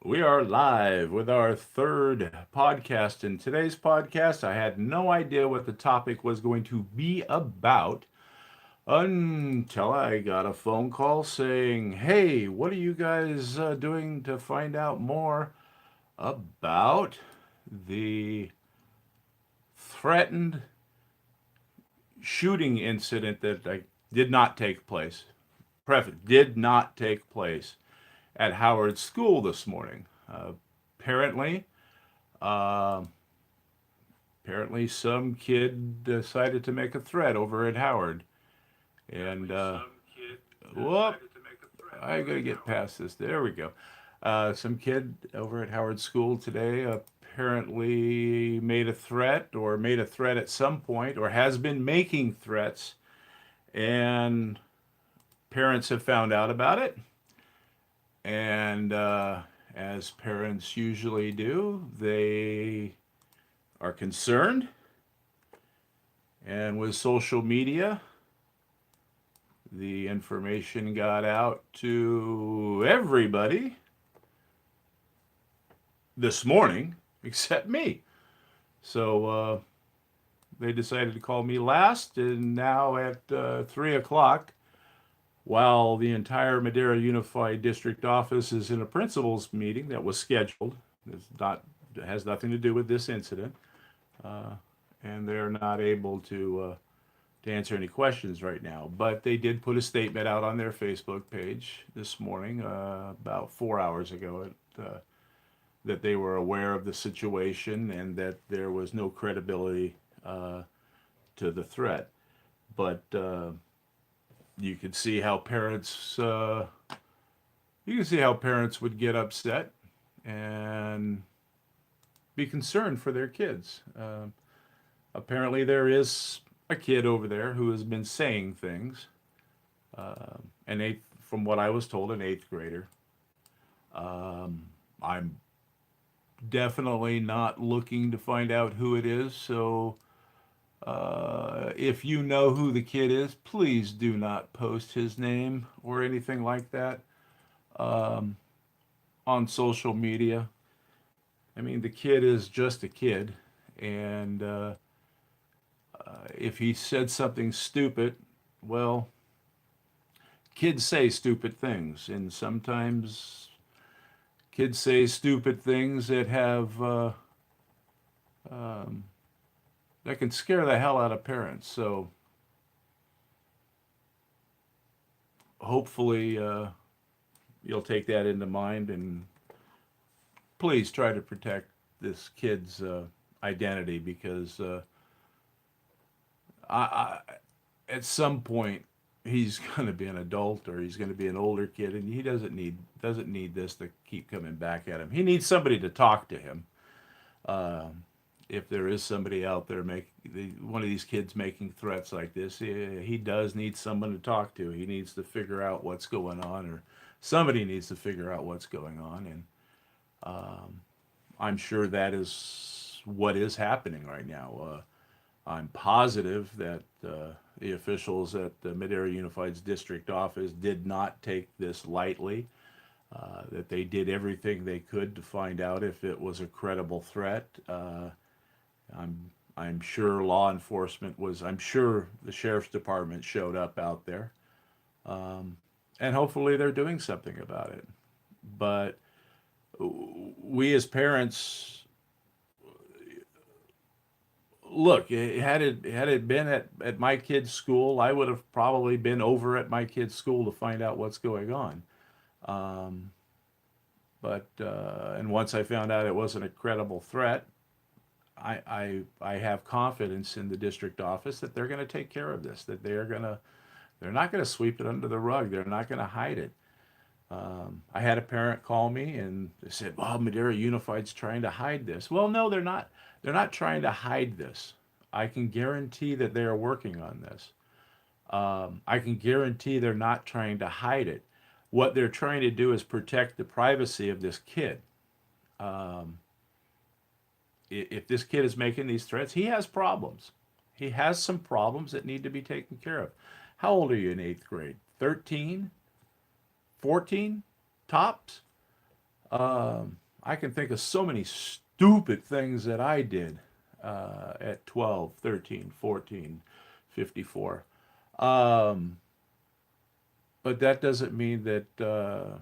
We are live with our third podcast. In today's podcast, I had no idea what the topic was going to be about until I got a phone call saying, "Hey, what are you guys doing to find out more about the threatened shooting incident that did not take place? Did not take place at Howard School this morning. Apparently, uh, apparently, some kid decided to make a threat over at Howard, and whoop, I gotta get past this. There we go. Some kid over at Howard School today apparently made a threat at some point, or has been making threats, and parents have found out about it. And as parents usually do, they are concerned. And with social media, the information got out to everybody this morning except me. So they decided to call me last, and now at 3 o'clock, while the entire Madera Unified District office is in a principals meeting that was scheduled, it has nothing to do with this incident, uh, and they're not able to answer any questions right now. But they did put a statement out on their Facebook page this morning, about 4 hours ago, that they were aware of the situation and that there was no credibility uh, to the threat. But you could see how parents you can see how parents would get upset and be concerned for their kids. Apparently, there is a kid over there who has been saying things. From what I was told, an eighth grader. I'm definitely not looking to find out who it is. So, if you know who the kid is, please do not post his name or anything like that on social media. I mean, the kid is just a kid, and if he said something stupid, well, kids say stupid things, and sometimes kids say stupid things that have um, that can scare the hell out of parents. So hopefully you'll take that into mind and please try to protect this kid's identity because I, at some point he's going to be an adult or he's going to be an older kid and he doesn't need this to keep coming back at him. He needs somebody to talk to him. If there is somebody out there one of these kids making threats like this, he does need someone to talk to. He needs to figure out what's going on, or somebody needs to figure out what's going on, and I'm sure that is what is happening right now. I'm positive that the officials at the Madera Unified's district office did not take this lightly, that they did everything they could to find out if it was a credible threat. I'm sure law enforcement was. I'm sure the sheriff's department showed up out there, and hopefully they're doing something about it. But we as parents, look, had it been at my kid's school, I would have probably been over at my kid's school to find out what's going on. Um, but and once I found out it wasn't a credible threat, I have confidence in the district office that they're going to take care of this. That they're not going to sweep it under the rug. They're not going to hide it. I had a parent call me and they said, "Well, Madera Unified's trying to hide this." Well, no, they're not. They're not trying to hide this. I can guarantee that they are working on this. I can guarantee they're not trying to hide it. What they're trying to do is protect the privacy of this kid. Um, if this kid is making these threats, he has problems. He has some problems that need to be taken care of. How old are you in eighth grade? 13? 14? Tops? I can think of so many stupid things that I did at 12, 13, 14, 54. Um, but that doesn't mean that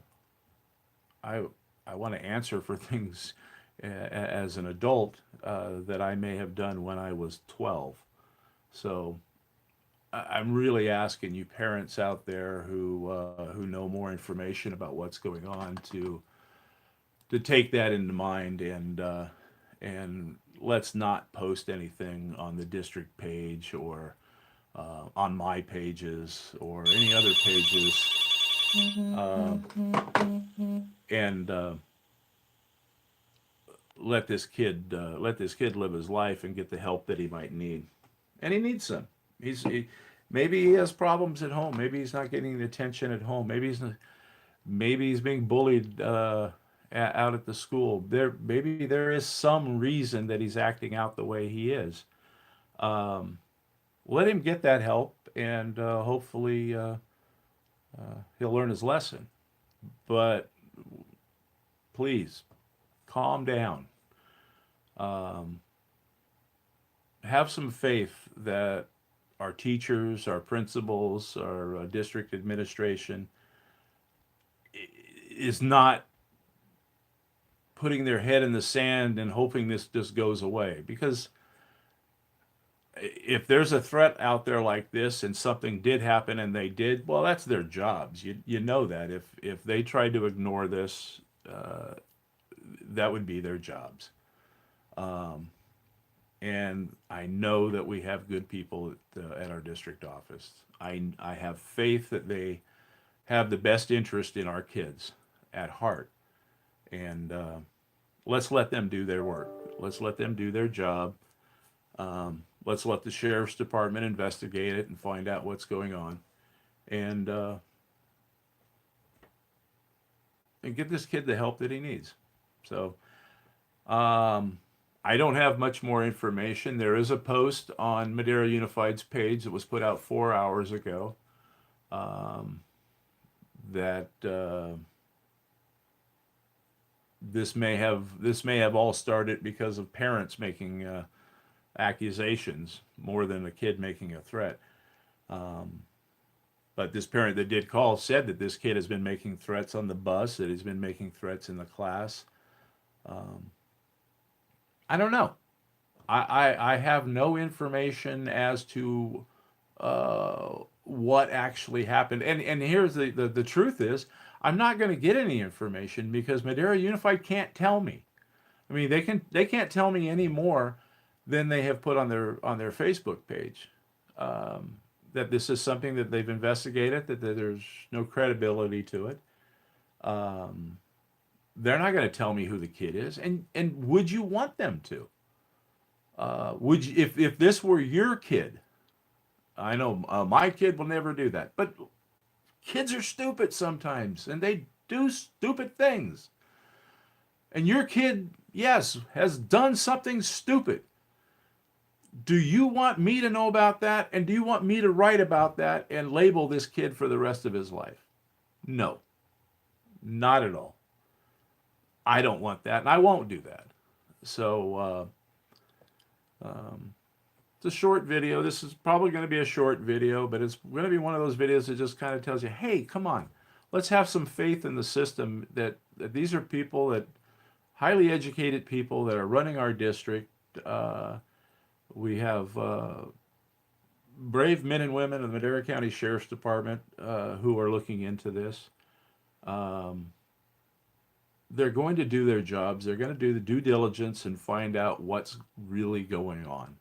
I I want to answer for things as an adult that I may have done when I was 12. So I'm really asking you parents out there who know more information about what's going on to take that into mind and let's not post anything on the district page or on my pages or any other pages uh, and let this kid live his life and get the help that he might need, and he needs some. Maybe he has problems at home. Maybe he's not getting the attention at home. Maybe he's being bullied out at the school. Maybe there is some reason that he's acting out the way he is. Um, Let him get that help, and hopefully he'll learn his lesson. But please calm down. Um, have some faith that our teachers, our principals, our district administration is not putting their head in the sand and hoping this just goes away. Because if there's a threat out there like this and something did happen and they did, well, that's their jobs. You know that if they tried to ignore this, uh, that would be their jobs. Um, and I know that we have good people at our district office. I have faith that they have the best interest in our kids at heart. And let's let them do their work. Let's let them do their job. Let's let the sheriff's department investigate it and find out what's going on, and uh, and get this kid the help that he needs. So um, I don't have much more information. There is a post on Madera Unified's page that was put out 4 hours ago um, that this may have all started because of parents making accusations more than a kid making a threat. Um, but this parent that did call said that this kid has been making threats on the bus, that he's been making threats in the class. Um, I don't know. I have no information as to what actually happened. And here's the truth is, I'm not going to get any information because Madera Unified can't tell me. I mean, they can't tell me any more than they have put on their Facebook page. That this is something that they've investigated, that there's no credibility to it. Um, they're not going to tell me who the kid is, and would you want them to? Would you, if this were your kid? I know my kid will never do that, but kids are stupid sometimes, and they do stupid things. And your kid, yes, has done something stupid. Do you want me to know about that? And do you want me to write about that and label this kid for the rest of his life? No, not at all. I don't want that, and I won't do that. So um, it's a short video. This is probably going to be a short video, but it's going to be one of those videos that just kind of tells you, hey, come on, let's have some faith in the system that these are people that highly educated people that are running our district. We have brave men and women in the Madera County Sheriff's Department who are looking into this. Um, they're going to do their jobs. They're going to do the due diligence and find out what's really going on.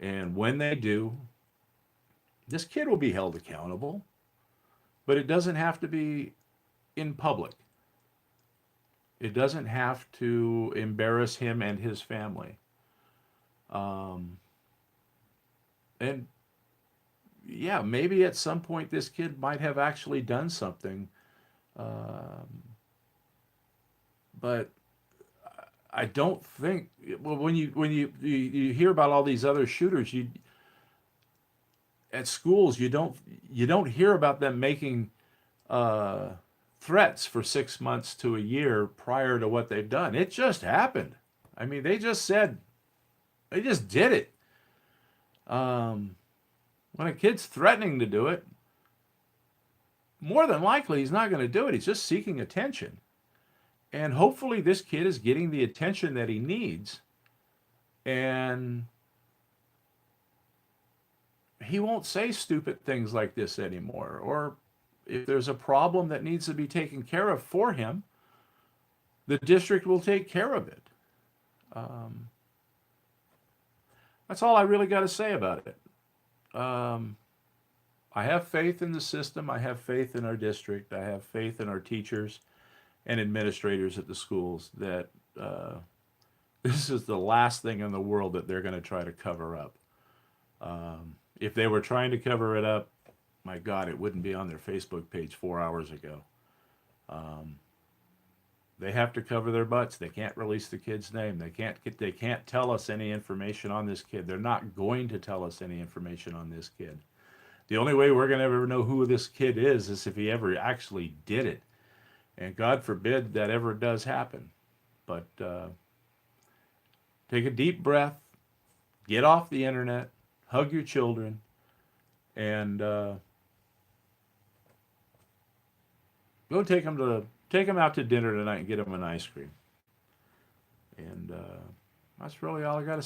And when they do, this kid will be held accountable, but it doesn't have to be in public. It doesn't have to embarrass him and his family. Um, and yeah, maybe at some point this kid might have actually done something. Um, but I don't think, well, when you hear about all these other shooters, you at schools, you don't hear about them making uh, threats for 6 months to a year prior to what they've done. It just happened. I mean, they just did it. When a kid's threatening to do it, more than likely he's not going to do it. He's just seeking attention. And hopefully this kid is getting the attention that he needs. And he won't say stupid things like this anymore. Or if there's a problem that needs to be taken care of for him, the district will take care of it. That's all I really got to say about it. I have faith in the system. I have faith in our district. I have faith in our teachers and administrators at the schools that this is the last thing in the world that they're going to try to cover up. If they were trying to cover it up, my God, it wouldn't be on their Facebook page 4 hours ago. They have to cover their butts. They can't release the kid's name. They can't tell us any information on this kid. They're not going to tell us any information on this kid. The only way we're going to ever know who this kid is if he ever actually did it. And God forbid that ever does happen. But take a deep breath, get off the internet, hug your children, and go take them out to dinner tonight and get them an ice cream. And that's really all I got to